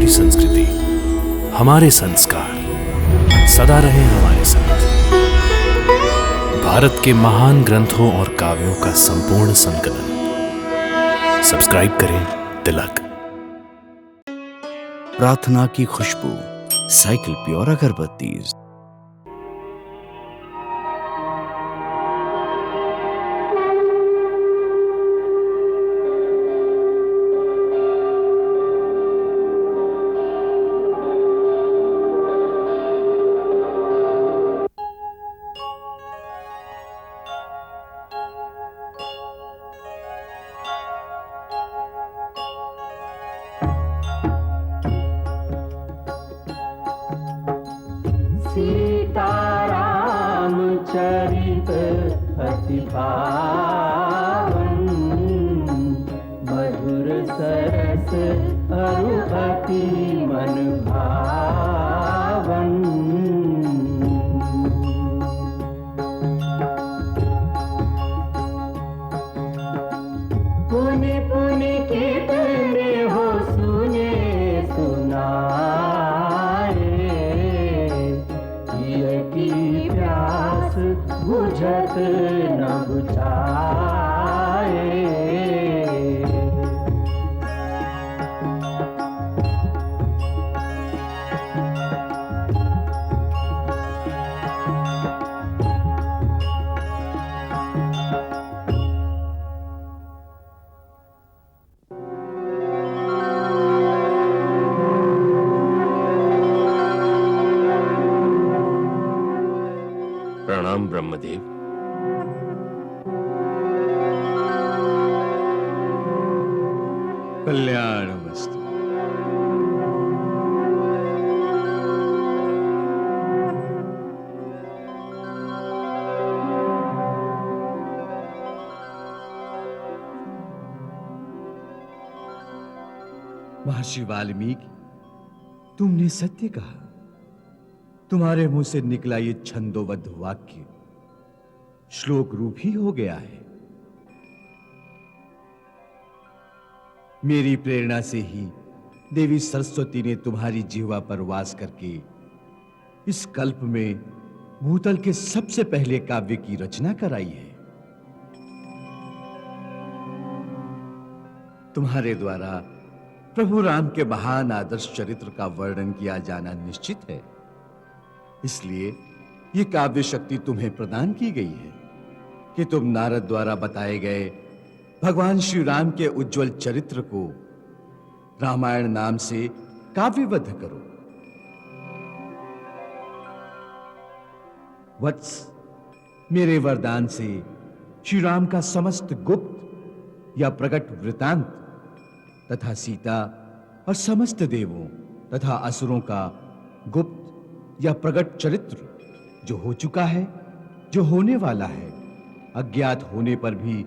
हमारी संस्कृति, हमारे संस्कार सदा रहे हमारे साथ। भारत के महान ग्रंथों और काव्यों का संपूर्ण संकलन। सब्सक्राइब करें तिलक। प्रार्थना की खुशबू, साइकिल प्योर अगरबत्ती। सीताराम चरित अति पावन, मधुर सरस अरु अति मन भावन। पुनि पुनि कीर्तने हो सुने सुनाए, की प्यास बुझत न बुझाए। प्रणाम ब्रह्मदेव। कल्याणमस्तु। महर्षि वाल्मीकि, तुमने सत्य कहा। तुम्हारे मुंह से निकला ये छंदोबद्ध वाक्य श्लोक रूप ही हो गया है। मेरी प्रेरणा से ही देवी सरस्वती ने तुम्हारी जिह्वा पर वास करके इस कल्प में भूतल के सबसे पहले काव्य की रचना कराई है। तुम्हारे द्वारा प्रभु राम के महान आदर्श चरित्र का वर्णन किया जाना निश्चित है, इसलिए यह काव्य शक्ति तुम्हें प्रदान की गई है कि तुम नारद द्वारा बताए गए भगवान श्री राम के उज्जवल चरित्र को रामायण नाम से काव्यबद्ध करो। वत्स, मेरे वरदान से श्री राम का समस्त गुप्त या प्रकट वृतांत तथा सीता और समस्त देवों तथा असुरों का गुप्त या प्रकट चरित्र जो हो चुका है, जो होने वाला है, अज्ञात होने पर भी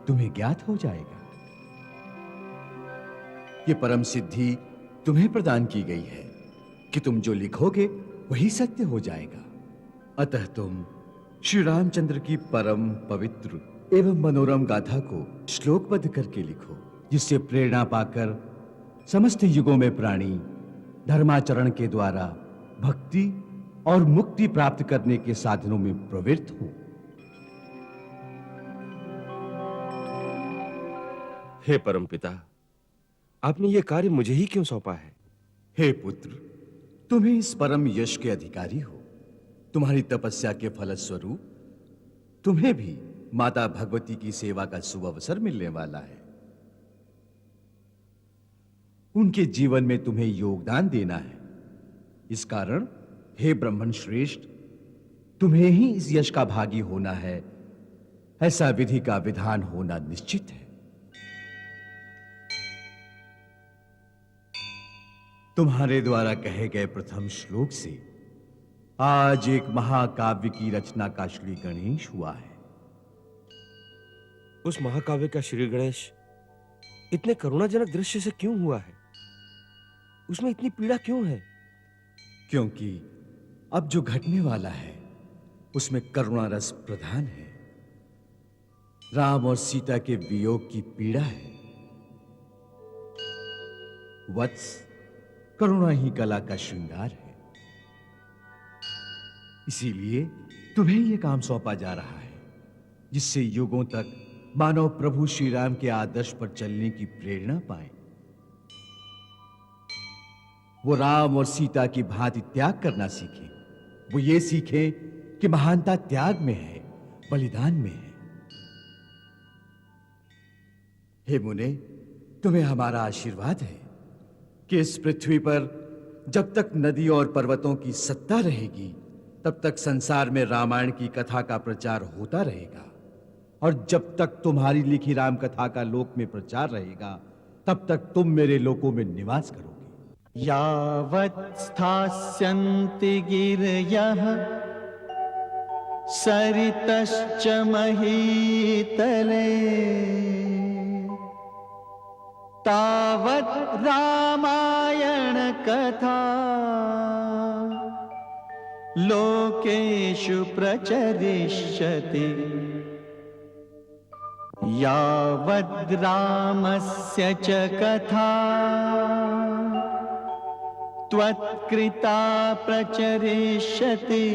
तुम्हें ज्ञात हो जाएगा। ये परम सिद्धि तुम्हें प्रदान की गई है कि तुम जो लिखोगे वही सत्य हो जाएगा। अतः तुम श्री रामचंद्र की परम पवित्र एवं मनोरम गाथा को श्लोकबद्ध करके लिखो, जिससे प्रेरणा पाकर समस्त युगों में प्राणी धर्माचरण के द्वारा भक्ति और मुक्ति प्राप्त करने के साधनों में प्रवृत्त हो। हे परमपिता, आपने यह कार्य मुझे ही क्यों सौंपा है? हे पुत्र, तुम्हें इस परम यश के अधिकारी हो। तुम्हारी तपस्या के फलस्वरूप तुम्हें भी माता भगवती की सेवा का सुअवसर मिलने वाला है। उनके जीवन में तुम्हें योगदान देना है। इस कारण हे ब्राह्मण श्रेष्ठ, तुम्हें ही इस यश का भागी होना है, ऐसा विधि का विधान होना निश्चित है। तुम्हारे द्वारा कहे गए प्रथम श्लोक से आज एक महाकाव्य की रचना का श्री गणेश हुआ है। उस महाकाव्य का श्री गणेश इतने करुणाजनक दृश्य से क्यों हुआ है? उसमें इतनी पीड़ा क्यों है? क्योंकि अब जो घटने वाला है उसमें करुणा रस प्रधान है। राम और सीता के वियोग की पीड़ा है। वत्स, करुणा ही कला का श्रृंगार है। इसीलिए तुम्हें यह काम सौंपा जा रहा है, जिससे युगों तक मानव प्रभु श्री राम के आदर्श पर चलने की प्रेरणा पाए। वो राम और सीता की भांति त्याग करना सीखें। वो ये सीखें कि महानता त्याग में है, बलिदान में है। हे मुने, तुम्हें हमारा आशीर्वाद है कि इस पृथ्वी पर जब तक नदी और पर्वतों की सत्ता रहेगी, तब तक संसार में रामायण की कथा का प्रचार होता रहेगा। और जब तक तुम्हारी लिखी राम कथा का लोक में प्रचार रहेगा, तब तक तुम मेरे लोकों में निवास करोगे। यावत् स्थास्यन्ति गिरयः सरितश्च महीतले तावत् रामायण कथा लोकेषु प्रचरिष्यति। यावद् रामस्य च कथा त्वत्कृता प्रचरिष्यति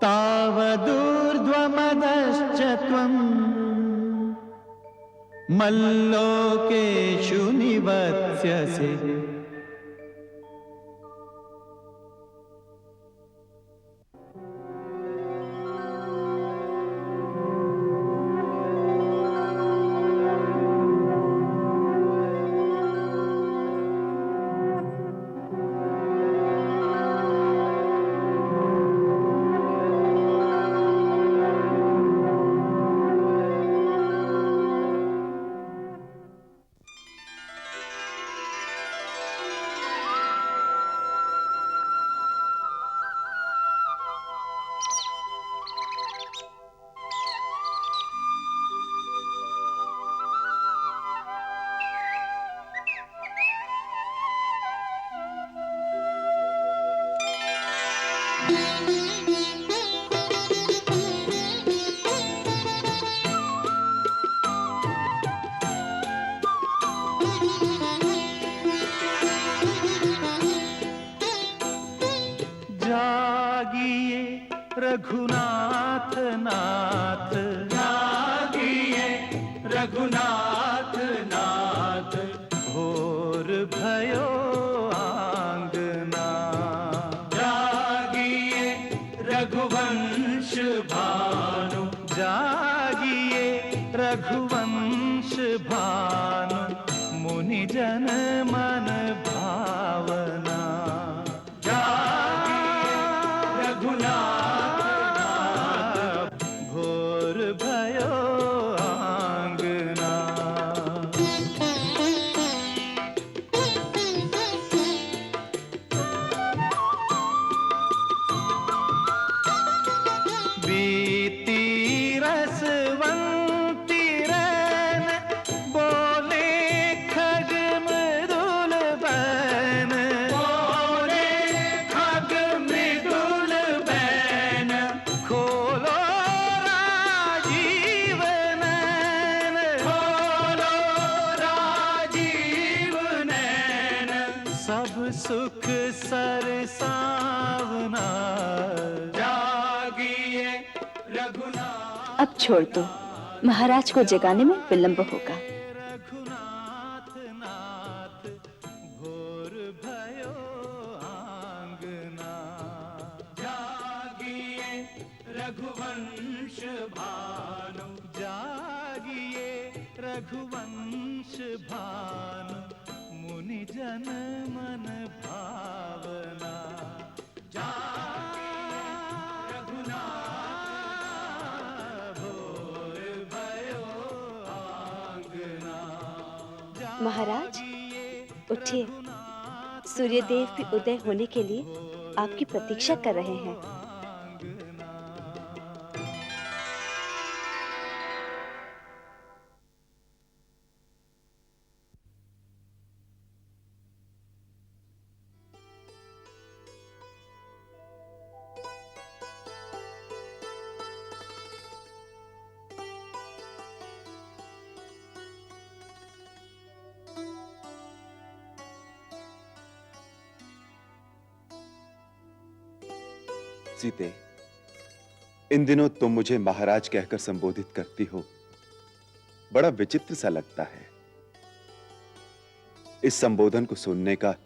तावदूर्ध्वमदश्च त्वं मल्लोकेषु निवत्स्यसि। जागिए रघुनाथ नाथ, जागिए रघुनाथ नाथ, घोर भयो आंगना। जागिए रघुवंश भानु, जागिए रघुवंश भानु, मुनि जन मन भावना। सुख सरसावना, जागिए रघुनाथ। अब छोड़ दो, महाराज को जगाने में विलंब होगा। रघुनाथ नाथ, घोर भयो आंगना। जागिए रघुवंश भानु, जागिए रघुवंश भानु, मुनि जन मन भावना। रघुनाथ भोर भयो आंगना। महाराज उठिए, सूर्यदेव भी उदय होने के लिए आपकी प्रतीक्षा कर रहे हैं। सीते, इन दिनों तुम मुझे महाराज कहकर संबोधित करती हो, बड़ा विचित्र सा लगता है। इस संबोधन को सुनने का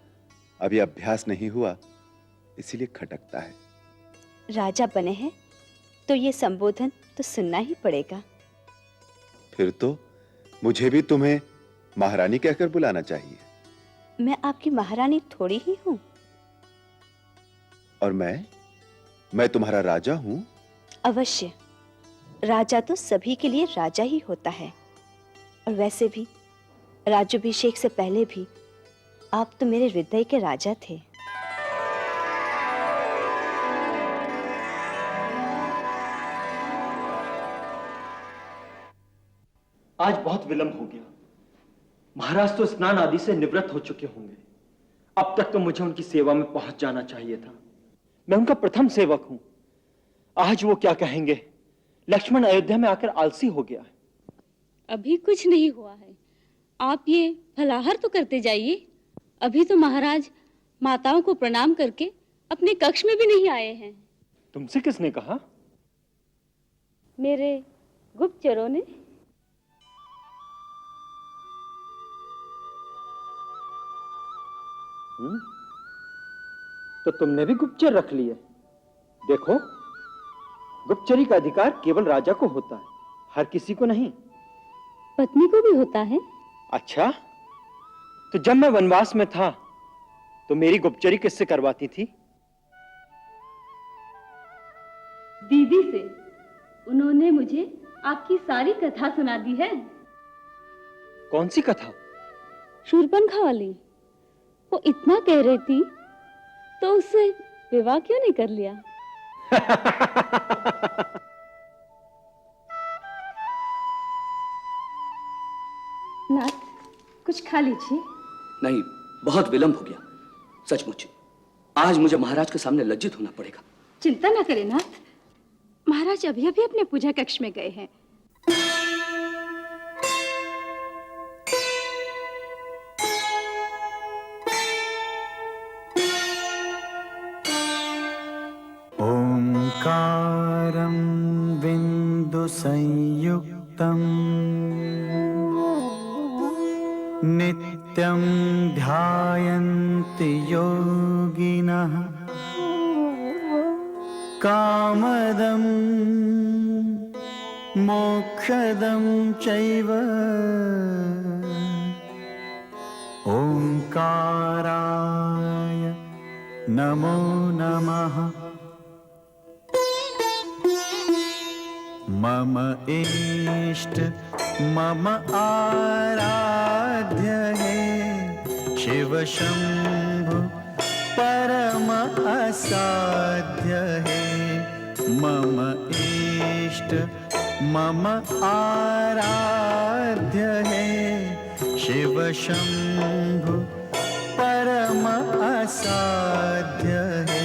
अभी अभ्यास नहीं हुआ, इसीलिए खटकता है। राजा बने हैं तो ये संबोधन तो सुनना ही पड़ेगा। फिर तो मुझे भी तुम्हें महारानी कहकर बुलाना चाहिए। मैं आपकी महारानी थोड़ी ही हूँ। और मैं तुम्हारा राजा हूं। अवश्य, राजा तो सभी के लिए राजा ही होता है। और वैसे भी राज्याभिषेक से पहले भी आप तो मेरे हृदय के राजा थे। आज बहुत विलंब हो गया। महाराज तो स्नान आदि से निवृत्त हो चुके होंगे। अब तक तो मुझे उनकी सेवा में पहुंच जाना चाहिए था। मैं उनका प्रथम सेवक हूं। आज वो क्या कहेंगे? लक्ष्मण अयोध्या में आकर आलसी हो गया है। अभी कुछ नहीं हुआ है, आप ये फलाहार तो करते जाइए। अभी तो महाराज माताओं को प्रणाम करके अपने कक्ष में भी नहीं आए हैं। तुमसे किसने कहा? मेरे गुप्तचरों ने। तो तुमने भी गुप्तचर रख लिए। देखो, गुप्तचरी का अधिकार केवल राजा को होता है, हर किसी को नहीं। पत्नी को भी होता है। अच्छा, तो जब मैं वनवास में था तो मेरी गुप्तचरी किससे करवाती थी? दीदी से। उन्होंने मुझे आपकी सारी कथा सुना दी है। कौन सी कथा? शूर्पणखा वाली। वो इतना कह रही थी तो उससे विवाह क्यों नहीं कर लिया? नाथ, कुछ खा लीजिए। नहीं, बहुत विलंब हो गया। सचमुच आज मुझे महाराज के सामने लज्जित होना पड़ेगा। चिंता न करें नाथ, महाराज अभी अभी अपने पूजा कक्ष में गए हैं। ओंकारं बिंदु संयुक्तम् नित्यं ध्यायन्ति योगिनः कामदं मोक्षदं चैव ओंकाराय नमो नमः। मम इष्ट मम आराध्य है शिव शंभु परम असाध्य है। मम इष्ट मम आराध्य है शिव शंभु परम असाध्य है।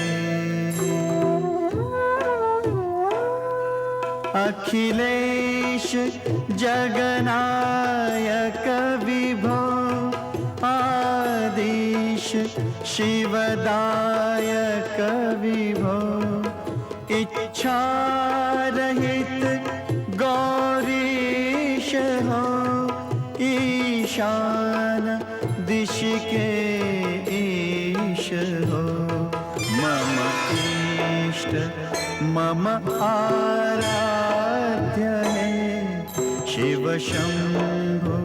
अखिलेश जगनायक विभो आदिश शिवदायक विभो इच्छा रहित गौरीश हो ईशान दिश के ईश हो। मम इष्ट मम आराध्य है शिव शंभु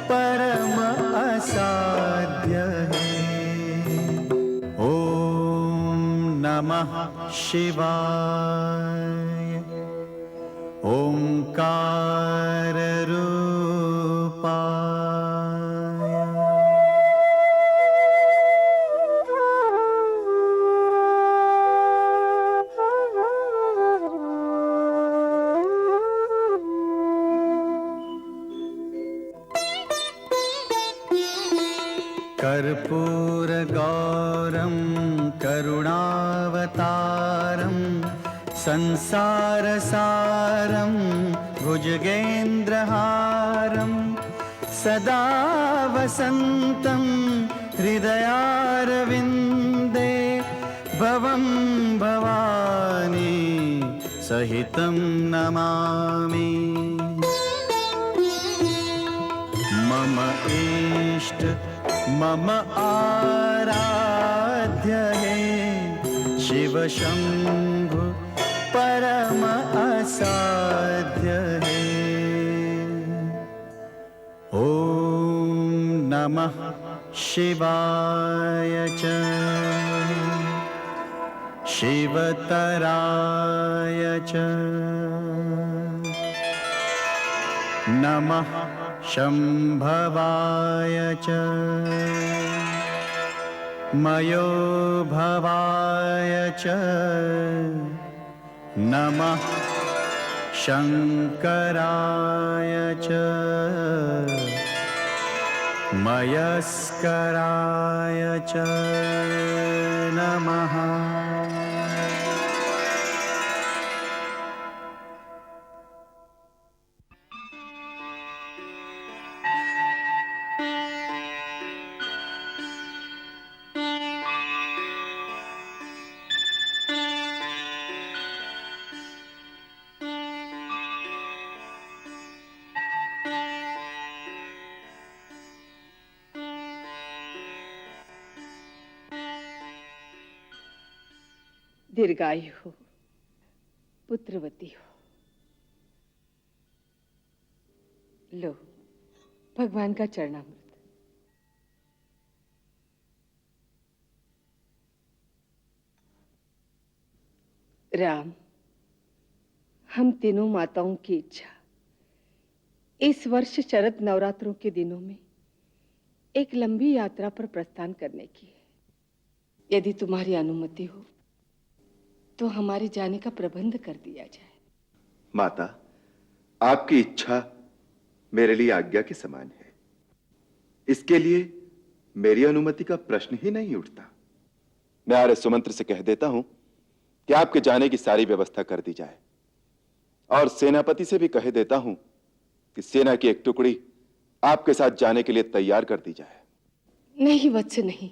परम असाध्य है। ओम नमः शिवाय। ओंकार रूपाय। कर्पूर गौरम करुणावतारम संसार सारम भुजगेन्द्रहारम सदा वसंतम हृदयारविंदे भवं भवानी सहितं नमामि। मम इष्ट मम आराध्य है शिव शंभु परम असाध्य है। ओम नमः शिवाय च शिवतराय च नमः शंभवाय च मयो भवाय च नमः शंकराय च मयस्कराय च नमः। दीर्घायु हो, पुत्रवती हो। लो भगवान का चरणामृत। राम, हम तीनों माताओं की इच्छा इस वर्ष शरद नवरात्रों के दिनों में एक लंबी यात्रा पर प्रस्थान करने की है। यदि तुम्हारी अनुमति हो तो हमारे जाने का प्रबंध कर दिया जाए। माता, आपकी इच्छा मेरे लिए आज्ञा के समान है। इसके लिए मेरी अनुमति का प्रश्न ही नहीं उठता। मैं आर्य सुमंत्र से कह देता हूं कि आपके जाने की सारी व्यवस्था कर दी जाए, और सेनापति से भी कह देता हूं कि सेना की एक टुकड़ी आपके साथ जाने के लिए तैयार कर दी जाए। नहीं वत्स, नहीं।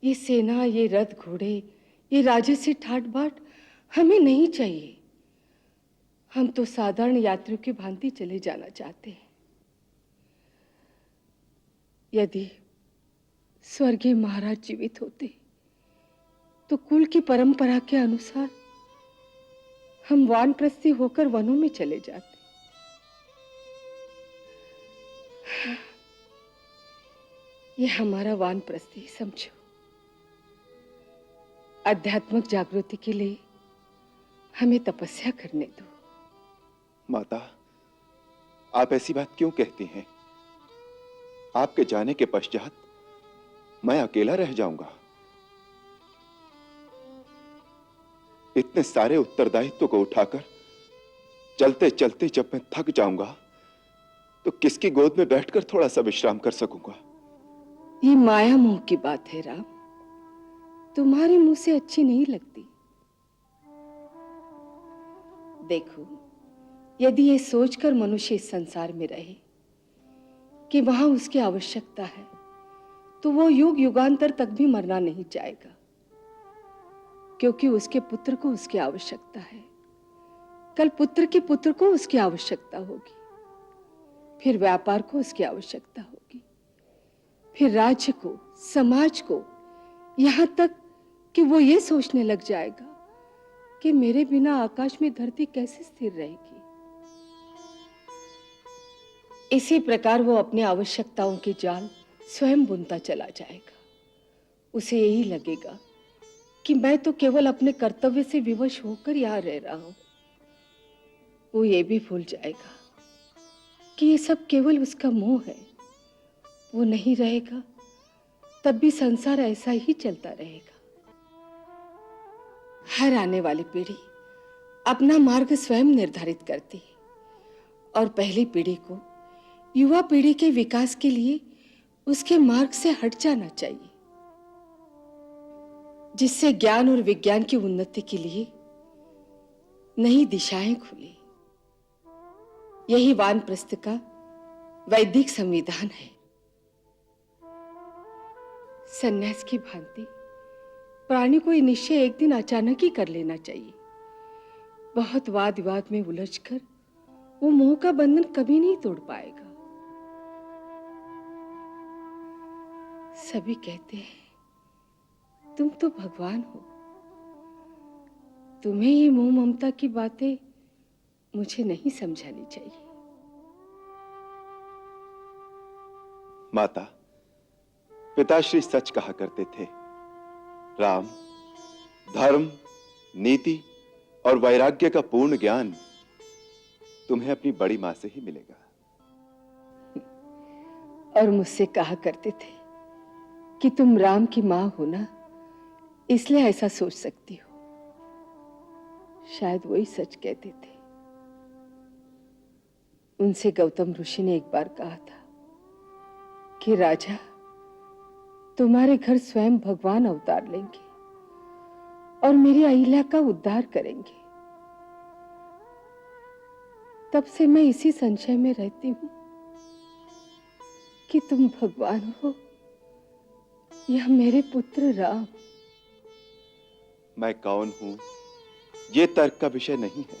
ये सेना, ये रथ घोड़े, ये राजसी ठाट बाट हमें नहीं चाहिए। हम तो साधारण यात्रियों की भांति चले जाना चाहते हैं। यदि स्वर्गीय महाराज जीवित होते तो कुल की परंपरा के अनुसार हम वानप्रस्थी होकर वनों में चले जाते। ये हमारा वानप्रस्थी समझो। आध्यात्मिक जागृति के लिए हमें तपस्या करने दो। माता, आप ऐसी बात क्यों कहती हैं? आपके जाने के पश्चात मैं अकेला रह जाऊंगा। इतने सारे उत्तरदायित्व को उठाकर चलते चलते जब मैं थक जाऊंगा तो किसकी गोद में बैठकर थोड़ा सा विश्राम कर सकूंगा? ये माया मोह की बात है राम, तुम्हारे मुंह से अच्छी नहीं लगती। देखो, यदि ये सोचकर मनुष्य इस संसार में रहे कि वहां उसकी आवश्यकता है, तो वो युग युगांतर तक भी मरना नहीं चाहेगा, क्योंकि उसके पुत्र को उसकी आवश्यकता है। कल पुत्र के पुत्र को उसकी आवश्यकता होगी, फिर व्यापार को उसकी आवश्यकता होगी, फिर राज्य को, समाज को, यहां तक कि वो ये सोचने लग जाएगा कि मेरे बिना आकाश में धरती कैसे स्थिर रहेगी। इसी प्रकार वो अपनी आवश्यकताओं के जाल स्वयं बुनता चला जाएगा। उसे यही लगेगा कि मैं तो केवल अपने कर्तव्य से विवश होकर यहां रह रहा हूं। वो ये भी भूल जाएगा कि ये सब केवल उसका मोह है। वो नहीं रहेगा तब भी संसार ऐसा ही चलता रहेगा। हर आने वाली पीढ़ी अपना मार्ग स्वयं निर्धारित करती है, और पहली पीढ़ी को युवा पीढ़ी के विकास के लिए उसके मार्ग से हट जाना चाहिए, जिससे ज्ञान और विज्ञान की उन्नति के लिए नई दिशाएं खुली। यही वानप्रस्थ का वैदिक संविधान है। सन्यास की भांति प्राणी को ये निश्चय एक दिन अचानक ही कर लेना चाहिए। बहुत वाद विवाद में उलझकर वो मोह का बंधन कभी नहीं तोड़ पाएगा। सभी कहते हैं तुम तो भगवान हो, तुम्हें ये मोह ममता की बातें मुझे नहीं समझानी चाहिए। माता, पिताश्री सच कहा करते थे, राम, धर्म, नीति और वैराग्य का पूर्ण ज्ञान तुम्हें अपनी बड़ी मां से ही मिलेगा। और मुझसे कहा करते थे कि तुम राम की मां हो ना, इसलिए ऐसा सोच सकती हो। शायद वही सच कहते थे। उनसे गौतम ऋषि ने एक बार कहा था कि राजा, तुम्हारे घर स्वयं भगवान अवतार लेंगे और मेरी अहिल्या का उद्धार करेंगे। तब से मैं इसी संशय में रहती हूं कि तुम भगवान हो या मेरे पुत्र राम। मैं कौन हूं ये तर्क का विषय नहीं है,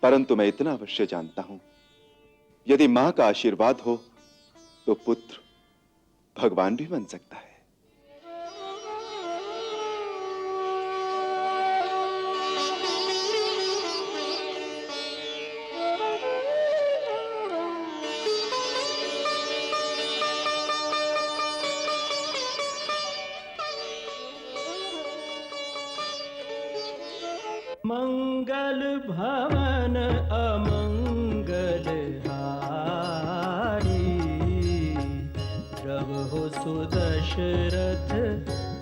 परंतु मैं इतना अवश्य जानता हूं, यदि मां का आशीर्वाद हो तो पुत्र भगवान भी बन सकता है। मंगल भवन अमंगल हारी, प्रभु सुदशरथ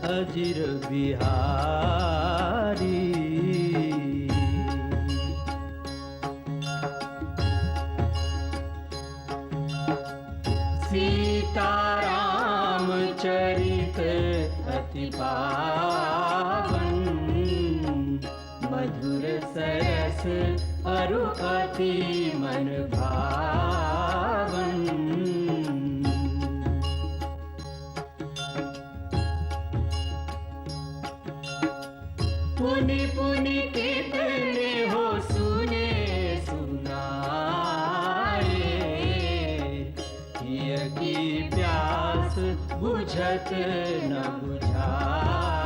अजिर बिहारी। सीताराम चरित अति पावन, मधुर सरस अरु अति मन भावन। पुनि पुनि कितने हो सुने सुनाए, हिय की प्यास बुझत न बुझाए।